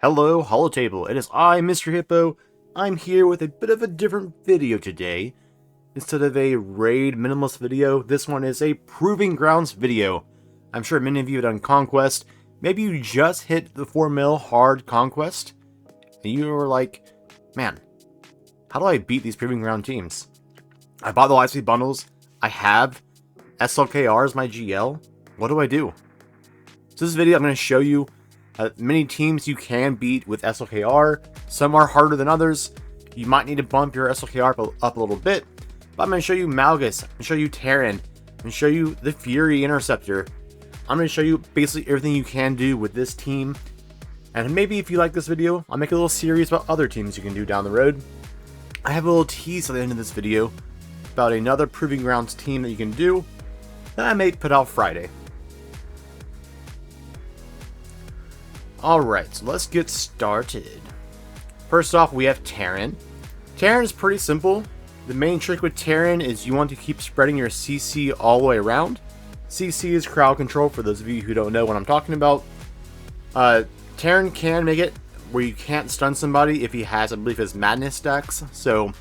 Hello, Holotable. It is I, Mr. Hippo. I'm here with a bit of a different video today. Instead of a raid minimalist video, this one is a Proving Grounds video. I'm sure many of you have done Conquest. Maybe you just hit the 4 mil hard Conquest, and you were like, man, how do I beat these Proving Ground teams? I bought the Lightspeed bundles. I have SLKR as my GL. What do I do? So this video, I'm going to show you many teams you can beat with SLKR. Some are harder than others. You might need to bump your SLKR up a little bit. But I'm going to show you Malgus. I'm going to show you Taron. I'm going to show you the Fury Interceptor. I'm going to show you basically everything you can do with this team. And maybe if you like this video, I'll make a little series about other teams you can do down the road. I have a little tease at the end of this video about another Proving Grounds team that you can do that I may put out Friday. Alright, so let's get started. First off, we have Taron. Taron is pretty simple. The main trick with Taron is you want to keep spreading your CC all the way around. CC is crowd control, for those of you who don't know what I'm talking about. Taron can make it where you can't stun somebody if he has, I believe, his madness stacks. So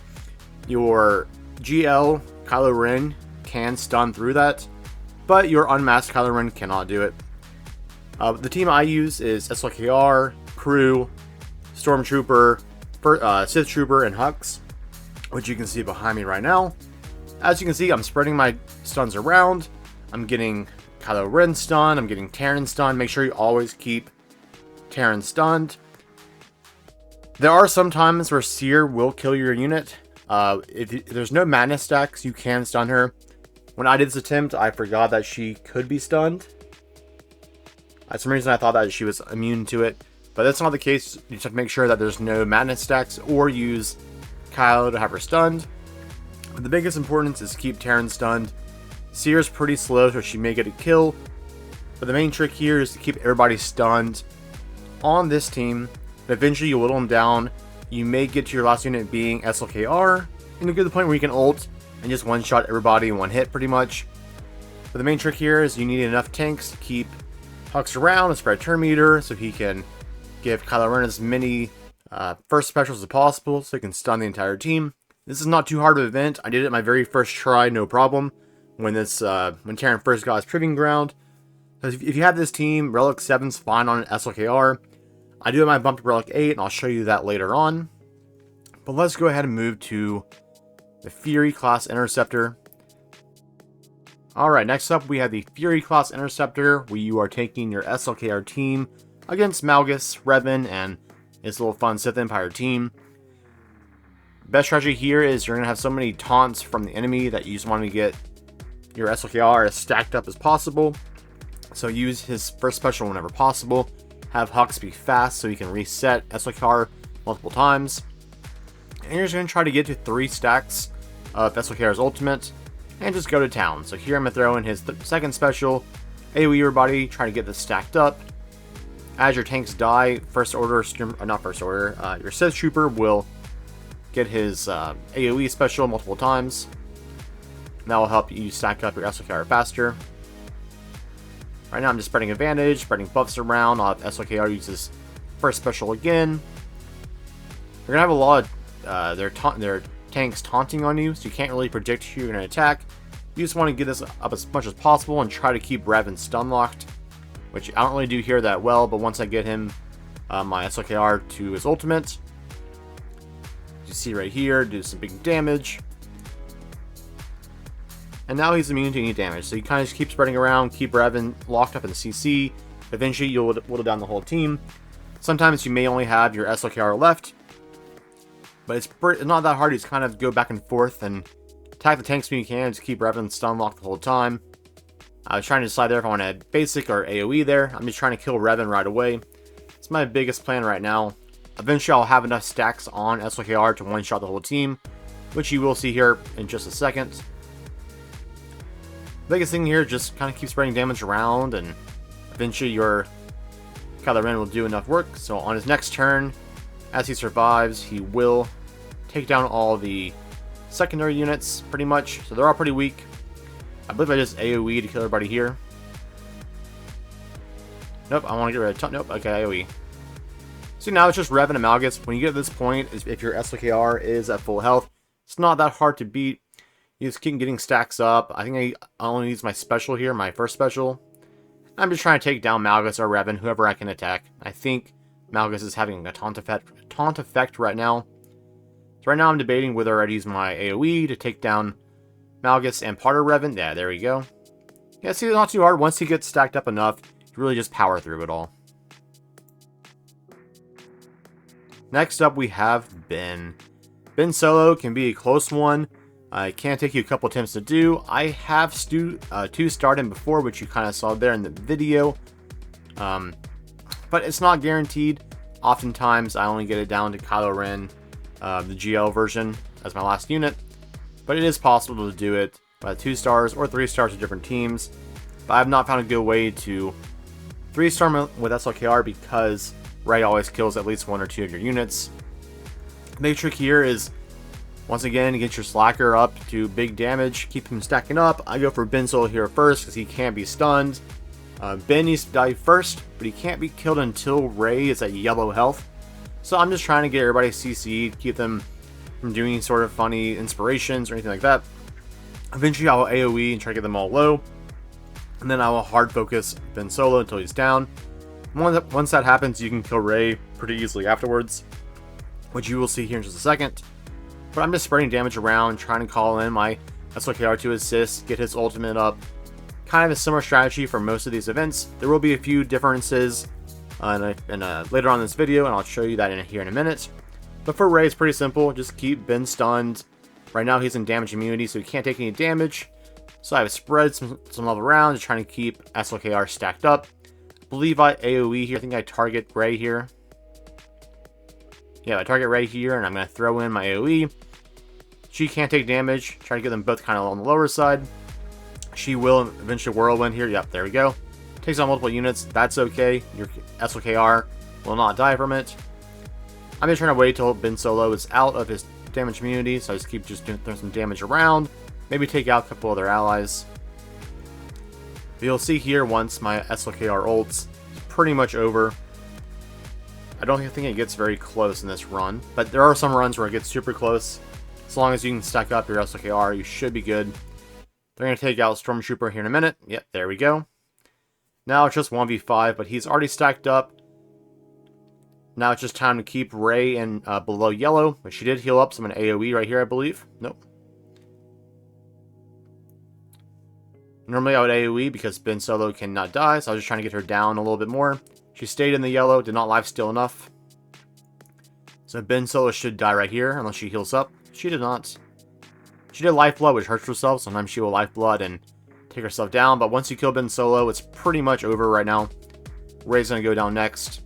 your GL, Kylo Ren, can stun through that, but your unmasked Kylo Ren cannot do it. The team I use is SLKR, Crew, Stormtrooper, Sith Trooper, and Hux, which you can see behind me right now. As you can see, I'm spreading my stuns around. I'm getting Kylo Ren stunned. I'm getting Taron stunned. Make sure you always keep Taron stunned. There are some times where Seer will kill your unit. If there's no madness stacks, you can stun her. When I did this attempt, I forgot that she could be stunned. For some reason, I thought that she was immune to it, but that's not the case. You just have to make sure that there's no madness stacks, or use Kylo to have her stunned. But the biggest importance is keep Taron stunned. Seer's pretty slow, so she may get a kill, but the main trick here is to keep everybody stunned on this team. Eventually, you whittle them down. You may get to your last unit being SLKR, and you get to the point where you can ult and just one-shot everybody in one hit, pretty much. But the main trick here is you need enough tanks to keep Hux around and spread turn meter so he can give Kylo Ren as many first specials as possible so he can stun the entire team. This is not too hard of an event. I did it my very first try, no problem, when Taron first got his Proving Ground. If you have this team, Relic 7's fine on an SLKR. I do have my bump to Relic 8, and I'll show you that later on. But let's go ahead and move to the Fury class Interceptor. Alright, next up we have the Fury class Interceptor, where you are taking your SLKR team against Malgus, Revan, and his little fun Sith Empire team. Best strategy here is you're going to have so many taunts from the enemy that you just want to get your SLKR as stacked up as possible. So use his first special whenever possible. Have Hux be fast so he can reset SLKR multiple times. And you're just going to try to get to 3 stacks of SLKR's ultimate and just go to town. So here I'm going to throw in his second special, AoE everybody, try to get this stacked up. As your tanks die, your Sith Trooper will get his AoE special multiple times. And that will help you stack up your SLKR faster. Right now I'm just spreading advantage, spreading buffs around. I'll have SLKR use his first special again. You're going to have a lot of their tanks taunting on you, so you can't really predict who you're going to attack. You just want to get this up as much as possible and try to keep Revan stun locked, which I don't really do here that well, but once I get him my SLKR to his ultimate, you see right here, do some big damage. And now he's immune to any damage, so you kind of just keep spreading around, keep Revan locked up in the CC. Eventually you'll whittle down the whole team. Sometimes you may only have your SLKR left, but it's not that hard. You just kind of go back and forth and attack the tanks when you can. Just keep Revan stun locked the whole time. I was trying to decide there if I want to add basic or AoE there. I'm just trying to kill Revan right away. It's my biggest plan right now. Eventually I'll have enough stacks on SLKR to one-shot the whole team, which you will see here in just a second. The biggest thing here is just kind of keep spreading damage around, and eventually your Kylo Ren will do enough work. So on his next turn, as he survives, he will take down all the secondary units, pretty much. So they're all pretty weak. I believe I just AoE to kill everybody here. Nope, I want to get rid of... Nope, okay, AoE. So now it's just Rev and a Malgus. When you get to this point, if your SLKR is at full health, it's not that hard to beat. You just keep getting stacks up. I think I only use my special here, my first special. I'm just trying to take down Malgus or Revan, whoever I can attack. I think Malgus is having a taunt effect right now. So right now I'm debating whether I'd use my AoE to take down Malgus and part of Revan. Yeah, there we go. Yeah, see, it's not too hard. Once he gets stacked up enough, you really just power through it all. Next up, we have Ben. Ben solo can be a close one. It can take you a couple attempts to do. I have two-starred him before, which you kind of saw there in the video. But it's not guaranteed. Oftentimes, I only get it down to Kylo Ren, the GL version, as my last unit. But it is possible to do it by 2 stars or 3 stars with different teams. But I have not found a good way to 3-star with SLKR because Rey always kills at least 1 or 2 of your units. The big trick here is, once again, get your Slacker up to big damage, keep him stacking up. I go for Ben Solo here first because he can't be stunned. Ben needs to die first, but he can't be killed until Rey is at yellow health. So I'm just trying to get everybody CC'd, keep them from doing sort of funny inspirations or anything like that. Eventually I will AoE and try to get them all low. And then I will hard focus Ben Solo until he's down. Once that happens, you can kill Rey pretty easily afterwards, which you will see here in just a second. But I'm just spreading damage around, trying to call in my SLKR to assist, get his ultimate up. Kind of a similar strategy for most of these events. There will be a few differences later on in this video, and I'll show you that here in a minute. But for Rey, it's pretty simple. Just keep Ben stunned. Right now, he's in damage immunity, so he can't take any damage. So I've spread some love around, just trying to keep SLKR stacked up. I believe I AoE here. I think I target Rey here. Yeah, I target Rey here, and I'm going to throw in my AoE. She can't take damage. Try to get them both kind of on the lower side. She will eventually whirlwind here. Yep, there we go. Takes on multiple units. That's okay. Your SLKR will not die from it. I'm just trying to wait till Ben Solo is out of his damage immunity, so I just keep throwing some damage around. Maybe take out a couple other allies. But you'll see here once my SLKR ults, it's pretty much over. I don't think it gets very close in this run, but there are some runs where it gets super close. As long as you can stack up your SLKR, you should be good. They're going to take out Stormtrooper here in a minute. Yep, there we go. Now it's just 1v5, but he's already stacked up. Now it's just time to keep Rey in below yellow, but she did heal up, so I'm going to AoE right here, I believe. Nope. Normally I would AoE because Ben Solo cannot die, so I was just trying to get her down a little bit more. She stayed in the yellow, did not lifesteal enough. So Ben Solo should die right here, unless she heals up. She did not. She did Lifeblood, which hurts herself. Sometimes she will Lifeblood and take herself down, but once you kill Ben Solo, it's pretty much over right now. Rey's going to go down next.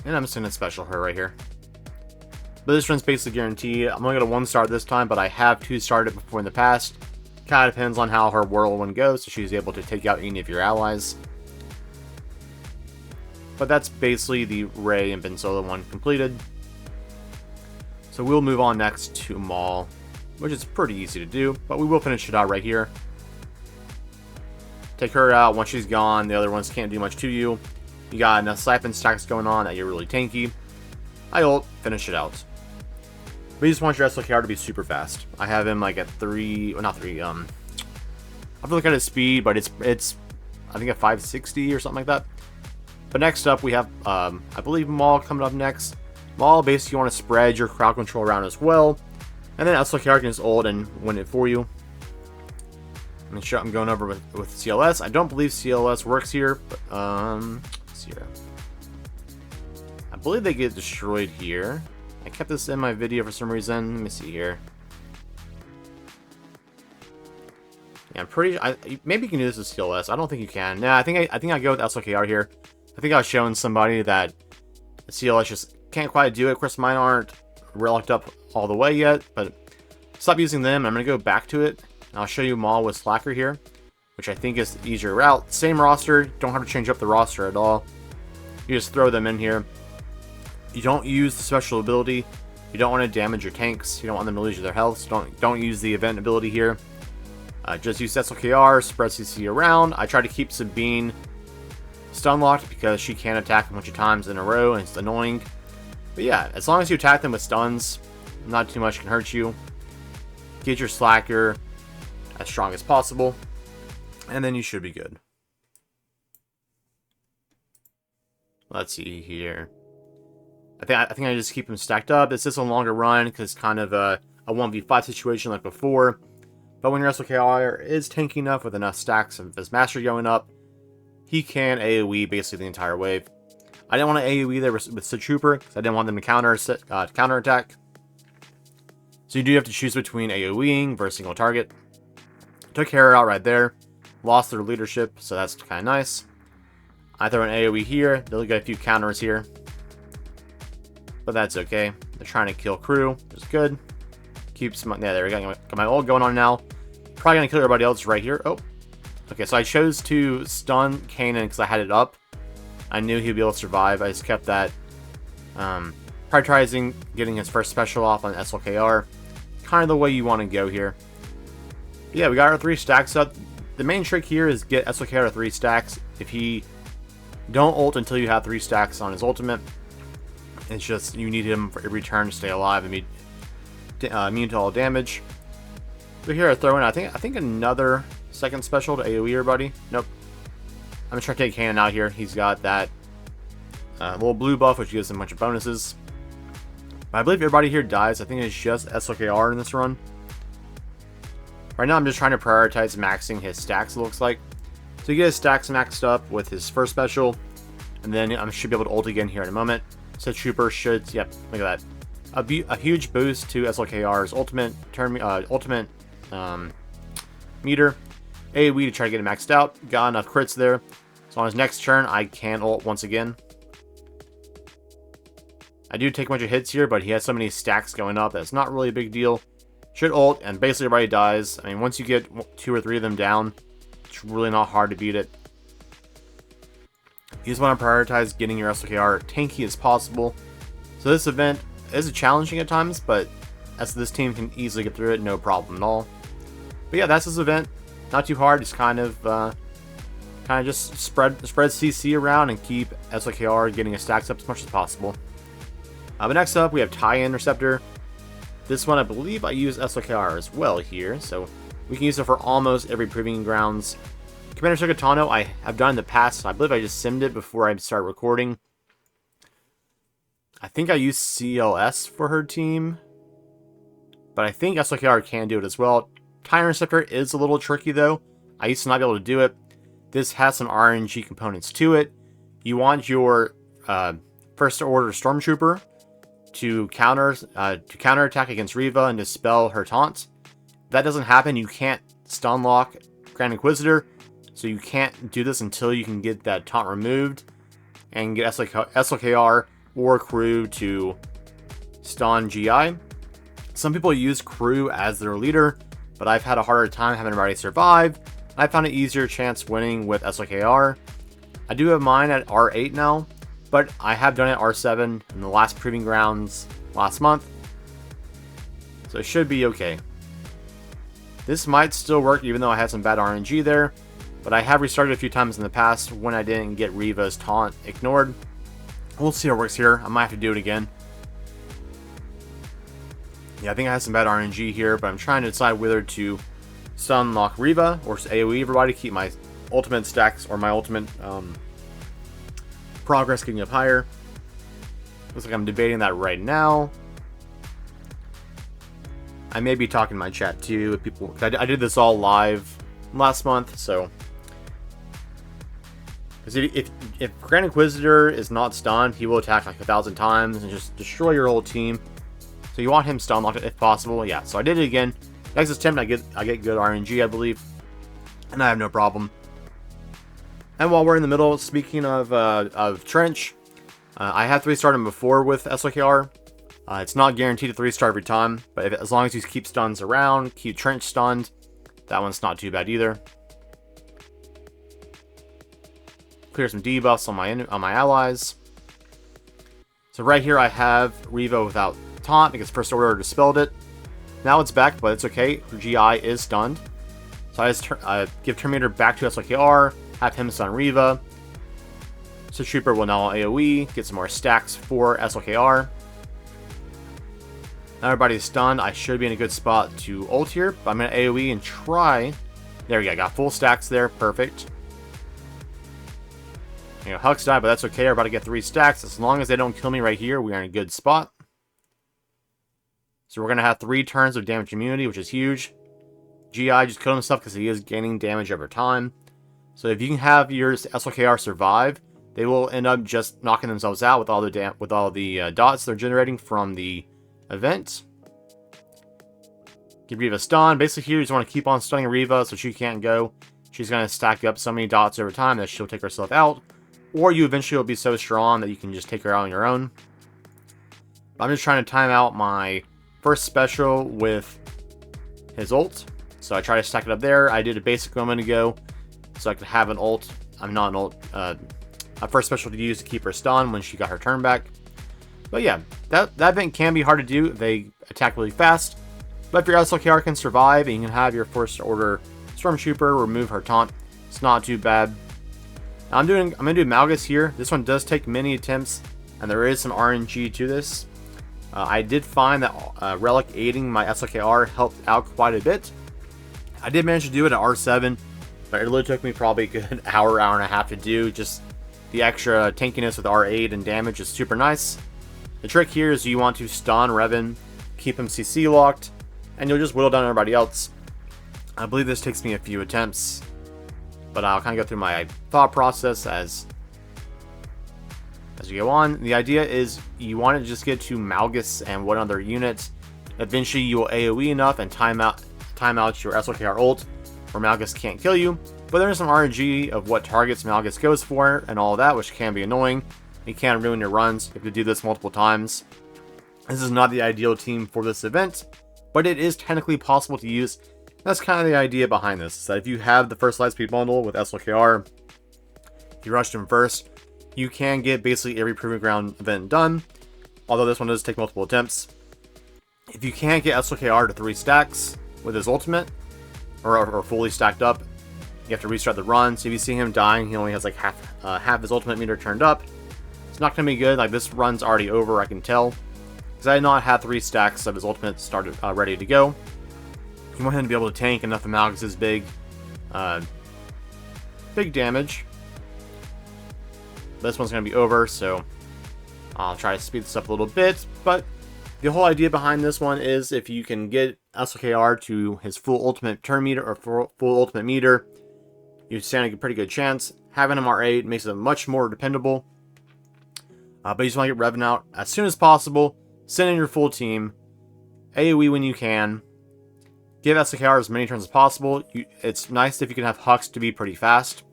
And I'm just going to special her right here. But this run's basically guaranteed. I'm only going to 1-star this time, but I have 2-starred it before in the past. Kind of depends on how her whirlwind goes, so she's able to take out any of your allies. But that's basically the Rey and Ben Solo one completed. So we'll move on next to Maul, which is pretty easy to do, but we will finish it out right here. Take her out. Once she's gone, the other ones can't do much to you. You got enough siphon stacks going on that you're really tanky. I ult, finish it out. But you just want your SLKR to be super fast. I have him like at 3, well, not 3, I have to look at his speed, but it's I think at 560 or something like that. But next up we have, I believe Maul coming up next. Maul, basically you want to spread your crowd control around as well. And then SLKR can just ult and win it for you. I'm going over with CLS. I don't believe CLS works here, but let's see here. I believe they get destroyed here. I kept this in my video for some reason. Let me see here. Yeah, I'm pretty. Maybe you can do this with CLS. I don't think you can. Nah, I think I go with SLKR here. I think I was showing somebody that CLS just can't quite do it. Of course, mine aren't relicked up all the way yet, but stop using them. I'm gonna go back to it. I'll show you Maul with Slacker here, which I think is the easier route. Same roster, don't have to change up the roster at all. You just throw them in here. You don't use the special ability. You don't want to damage your tanks. You don't want them to lose their health, so don't use the event ability here. Just use SLKR, spread CC around. I try to keep Sabine stun locked because she can attack a bunch of times in a row and it's annoying. But yeah, as long as you attack them with stuns, not too much can hurt you. Get your Slacker as strong as possible, and then you should be good. Let's see here. I think I just keep them stacked up. It's just a longer run because it's kind of a 1v5 situation like before. But when your SLKR is tanky enough with enough stacks of his mastery going up, he can AoE basically the entire wave. I didn't want to AoE there with Sid Trooper because I didn't want them to counter attack. So you do have to choose between AoEing versus single target. Took Hera out right there. Lost their leadership, so that's kind of nice. I throw an AoE here. They'll get a few counters here. But that's okay. They're trying to kill crew, which is good. Keeps my... Yeah, there we go. Got my ult going on now. Probably going to kill everybody else right here. Oh. Okay, so I chose to stun Kanan because I had it up. I knew he'd be able to survive. I just kept that. Prioritizing getting his first special off on SLKR. Kind of the way you want to go here. But yeah, we got our 3 stacks up. The main trick here is get SLKR to 3 stacks. If he... Don't ult until you have 3 stacks on his ultimate. It's just, you need him for every turn to stay alive and be immune to all damage. So here I throw in, I think another second special to AoE everybody. Nope. I'm going to try to take Kanan out here. He's got that little blue buff, which gives him a bunch of bonuses. But I believe everybody here dies. I think it's just SLKR in this run. Right now I'm just trying to prioritize maxing his stacks, it looks like. So you get his stacks maxed up with his first special. And then I should be able to ult again here in a moment. So Trooper should, yep, look at that. A huge boost to SLKR's ultimate meter. AoE to try to get it maxed out. Got enough crits there. So on his next turn, I can ult once again. I do take a bunch of hits here, but he has so many stacks going up that it's not really a big deal. Should ult, and basically everybody dies. I mean, once you get 2 or 3 of them down, it's really not hard to beat it. You just want to prioritize getting your SLKR tanky as possible. So this event is challenging at times, but this team can easily get through it, no problem at all. But yeah, that's this event. Not too hard, just kind of just spread CC around and keep SLKR getting his stacks up as much as possible. But next up, we have Tie-Int Interceptor. This one, I believe I use SLKR as well here, so we can use it for almost every Proving Grounds. Commander Sokatano, I have done in the past. So I believe I just simmed it before I start recording. I think I used CLS for her team, but I think SLKR can do it as well. Tie-Int Interceptor is a little tricky though. I used to not be able to do it. This has some RNG components to it. You want your first order Stormtrooper to counterattack against Reva and dispel her taunt. If that doesn't happen, you can't stun lock Grand Inquisitor. So you can't do this until you can get that taunt removed and get SLKR or crew to stun GI. Some people use crew as their leader, but I've had a harder time having everybody survive. I found an easier chance winning with SLKR. I do have mine at R8 now, but I have done it R7 in the last Proving Grounds last month. So it should be okay. This might still work even though I had some bad RNG there. But I have restarted a few times in the past when I didn't get Reva's taunt ignored. We'll see how it works here. I might have to do it again. Yeah, I think I have some bad RNG here, but I'm trying to decide whether to stun lock Reva or AoE everybody, keep my ultimate stacks or my ultimate progress getting up higher. Looks like I'm debating that right now. I may be talking in my chat too with people. I did this all live last month, so if Grand Inquisitor is not stunned, he will attack like 1,000 times and just destroy your whole team. So you want him stun locked if possible. Yeah, so I did it again. Next attempt, I get good RNG, I believe, and I have no problem. And while we're in the middle, speaking of Trench, I have 3-starred him before with SLKR. It's not guaranteed to 3-star every time, but as long as you keep stuns around, keep Trench stunned, that one's not too bad either. Clear some debuffs on my allies. So right here I have Reva without taunt because First Order dispelled it. Now it's back, but it's okay. GI is stunned. So I just give Terminator back to SLKR, have him stun Reva. So Trooper will now AoE, get some more stacks for SLKR. Now everybody's stunned. I should be in a good spot to ult here, but I'm going to AoE and try. There we go, got full stacks there, perfect. You know, Hux died, but that's okay. We're about to get 3 stacks. As long as they don't kill me right here, we are in a good spot. So we're going to have 3 turns of damage immunity, which is huge. GI just killed himself because he is gaining damage over time. So if you can have your SLKR survive, they will end up just knocking themselves out with all the dots they're generating from the event. Give Reva stun. Basically here you just want to keep on stunning Reva so she can't go. She's going to stack up so many dots over time that she'll take herself out. Or you eventually will be so strong that you can just take her out on your own. I'm just trying to time out my first special with his ult. So I try to stack it up there. I did a basic a moment ago so I could have an ult. I'm not an ult. A first special to use to keep her stunned when she got her turn back. But yeah, that event can be hard to do. They attack really fast. But if your SLKR can survive and you can have your first order Stormtrooper remove her taunt, it's not too bad. Now I'm gonna do Malgus here. This one does take many attempts, and there is some RNG to this. I did find that Relic aiding my SLKR helped out quite a bit. I did manage to do it at R7, but it really took me probably a good hour and a half to do. Just the extra tankiness with R8 and damage is super nice. The trick here is you want to stun Revan, keep him CC locked, and you'll just whittle down everybody else. I believe this takes me a few attempts, but I'll kind of go through my thought process as you go on. The idea is you want to just get to Malgus and one other unit. Eventually you will AoE enough and time out your SLKR ult where Malgus can't kill you. But there's some RNG of what targets Malgus goes for and all that, which can be annoying. It can ruin your runs. You have to do this multiple times. This is not the ideal team for this event, but it is technically possible to use. That's kind of the idea behind this, is that if you have the first Lightspeed bundle with SLKR, you rush them first, you can get basically every Proving Ground event done, although this one does take multiple attempts. If you can't get SLKR to 3 stacks with his ultimate, or fully stacked up, you have to restart the run. So if you see him dying, he only has like half his ultimate meter turned up. It's not going to be good. Like, this run's already over, I can tell, because I did not have 3 stacks of his ultimate started ready to go. You want him to be able to tank enough of Malgus' big damage. This one's going to be over, so I'll try to speed this up a little bit. But the whole idea behind this one is if you can get SLKR to his full ultimate turn meter or full ultimate meter, you stand a pretty good chance. Having him R8 makes it much more dependable. But you just want to get Revan out as soon as possible. Send in your full team. AoE when you can. Give SLKR as many turns as possible. It's nice if you can have Hux to be pretty fast.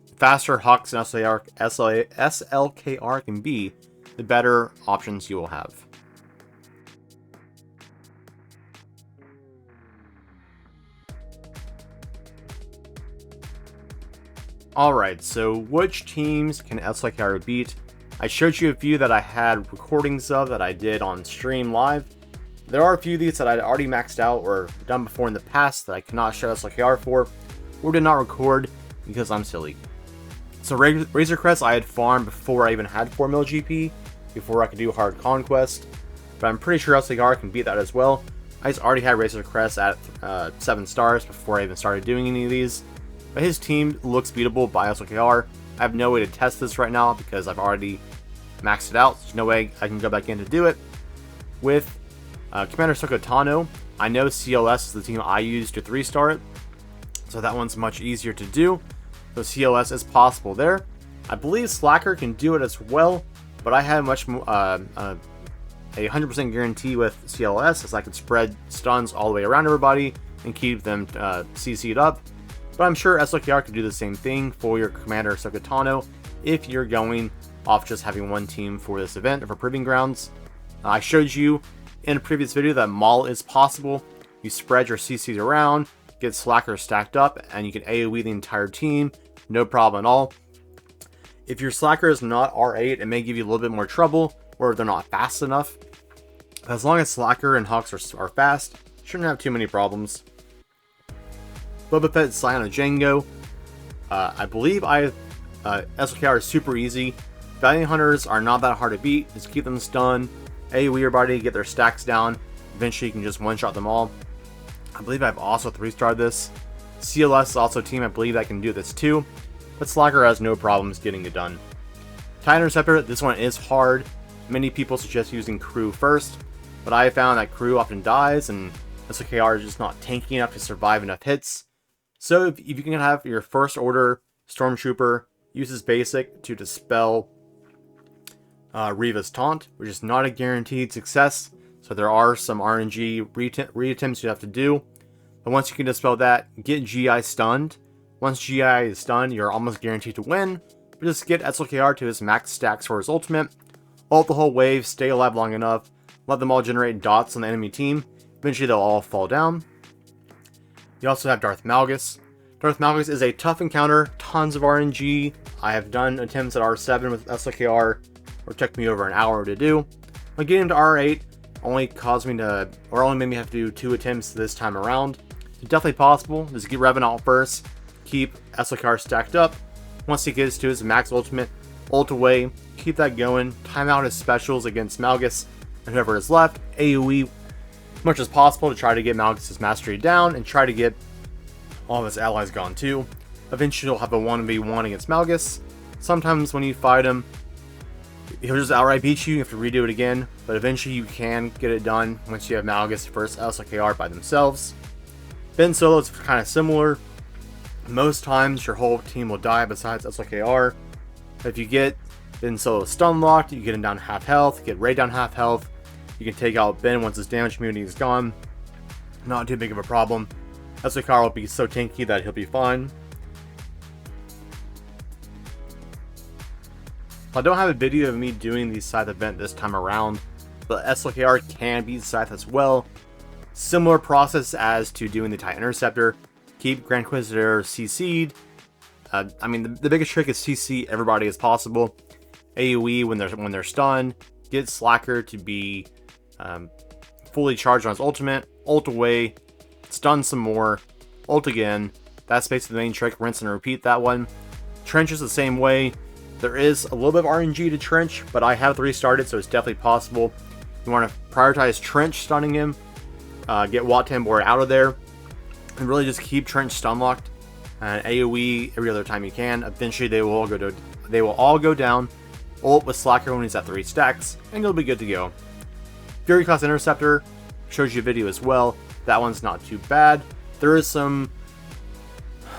The faster Hux and SLKR can be, the better options you will have. Alright, so which teams can SLKR beat? I showed you a few that I had recordings of that I did on stream live. There are a few of these that I'd already maxed out or done before in the past that I cannot show SLKR for, or did not record because I'm silly. So Razor Crest I had farmed before I even had 4 mil GP, before I could do hard Conquest, but I'm pretty sure SLKR can beat that as well. I just already had Razor Crest at 7 stars before I even started doing any of these, but his team looks beatable by SLKR. I have no way to test this right now because I've already maxed it out. There's no way I can go back in to do it. With Commander Ahsoka Tano, I know CLS is the team I use to 3-star it, so that one's much easier to do. So CLS is possible there. I believe Slacker can do it as well, but I had much more, a 100% guarantee with CLS, as I could spread stuns all the way around everybody and keep them CC'd up. But I'm sure SLKR could do the same thing for your Commander Ahsoka Tano if you're going off just having one team for this event or for Proving Grounds. I showed you in a previous video that Maul is possible. You spread your CCs around, get Slacker stacked up, and you can AoE the entire team, no problem at all. If your Slacker is not R8, it may give you a little bit more trouble, or they're not fast enough. As long as Slacker and Hux are fast, shouldn't have too many problems. Boba Fett, Cyano Django. I believe SLKR is super easy. Bounty Hunters are not that hard to beat. Just keep them stunned, AoE your body, get their stacks down. Eventually you can just one-shot them all. I believe I've also 3-starred this. CLS is also a team I believe that can do this too, but SLKR has no problems getting it done. Interceptor, this one is hard. Many people suggest using crew first, but I have found that crew often dies and SLKR is just not tanky enough to survive enough hits. So if you can have your first order Stormtrooper use his basic to dispel Reva's taunt, which is not a guaranteed success, so there are some RNG reattempts you have to do. But once you can dispel that, get GI stunned. Once GI is stunned, you're almost guaranteed to win. But just get SLKR to his max stacks for his ultimate, ult the whole wave, stay alive long enough, let them all generate dots on the enemy team. Eventually they'll all fall down. You also have Darth Malgus. Darth Malgus is a tough encounter, tons of RNG. I have done attempts at R7 with SLKR, or took me over an hour to do. But getting to R8 only made me have to do 2 attempts this time around. It's definitely possible. Just get Revenant first, keep SLKR stacked up. Once he gets to his max ultimate, ult away, keep that going, time out his specials against Malgus and whoever is left, AoE as much as possible to try to get Malgus' mastery down and try to get all of his allies gone too. Eventually you'll have a 1v1 against Malgus. Sometimes when you fight him, he'll just outright beat you have to redo it again, but eventually you can get it done once you have Malgus versus SLKR by themselves. Ben Solo is kind of similar. Most times your whole team will die besides SLKR. If you get Ben Solo stun locked, you get him down half health, get Rey down half health. You can take out Ben once his damage immunity is gone. Not too big of a problem. SLKR will be so tanky that he'll be fine. I don't have a video of me doing the Scythe event this time around, but SLKR can beat Scythe as well. Similar process as to doing the Tie-Int Interceptor. Keep Grand Inquisitor CC'd. I mean, the biggest trick is CC everybody as possible. AoE when they're stunned. Get Slacker to be fully charged on his ultimate. Ult away. Stun some more. Ult again. That's basically the main trick. Rinse and repeat that one. Trench is the same way. There is a little bit of RNG to Trench, but I have 3-starred, so it's definitely possible. You want to prioritize Trench stunning him. Get Wat Tambor out of there. And really just keep Trench stun locked and AoE every other time you can. Eventually they will all go down. Ult with Slacker when he's at 3 stacks, and you'll be good to go. Fury Cost Interceptor shows you a video as well. That one's not too bad. There is a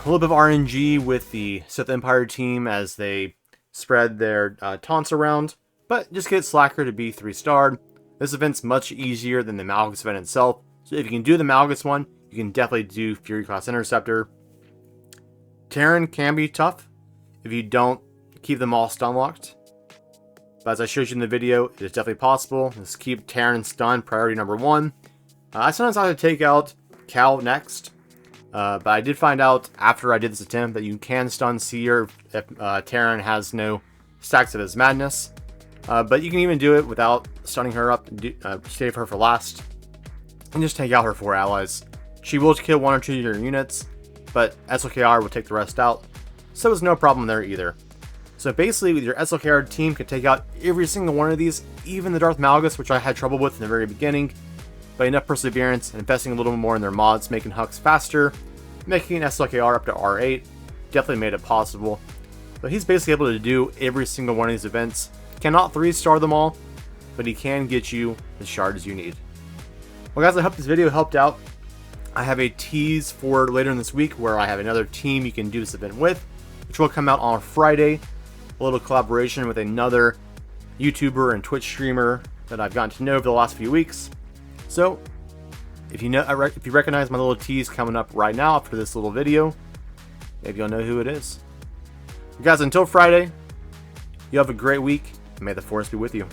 little bit of RNG with the Sith Empire team as they spread their taunts around, but just get Slacker to be 3-starred. This event's much easier than the Malgus event itself, so if you can do the Malgus one, you can definitely do Fury Cost Interceptor. Taron can be tough if you don't keep them all stun locked, but as I showed you in the video, it is definitely possible. Just keep Taron stunned, priority number 1. I sometimes have to take out Cal next, but I did find out after I did this attempt that you can stun Seer if Taron has no stacks of his madness. But you can even do it without stunning her up, save her for last, and just take out her 4 allies. She will kill 1 or 2 of your units, but SLKR will take the rest out, so there's no problem there either. So basically, your SLKR team can take out every single one of these, even the Darth Malgus, which I had trouble with in the very beginning. But enough perseverance and investing a little more in their mods, making Hux faster, making SLKR up to R8, definitely made it possible. But he's basically able to do every single one of these events. Cannot 3-star them all, but he can get you the shards you need. Well guys, I hope this video helped out. I have a tease for later in this week where I have another team you can do this event with, which will come out on Friday. A little collaboration with another YouTuber and Twitch streamer that I've gotten to know over the last few weeks. So, if you recognize my little tease coming up right now after this little video, maybe you'll know who it is. Guys, until Friday, you have a great week, and may the Force be with you.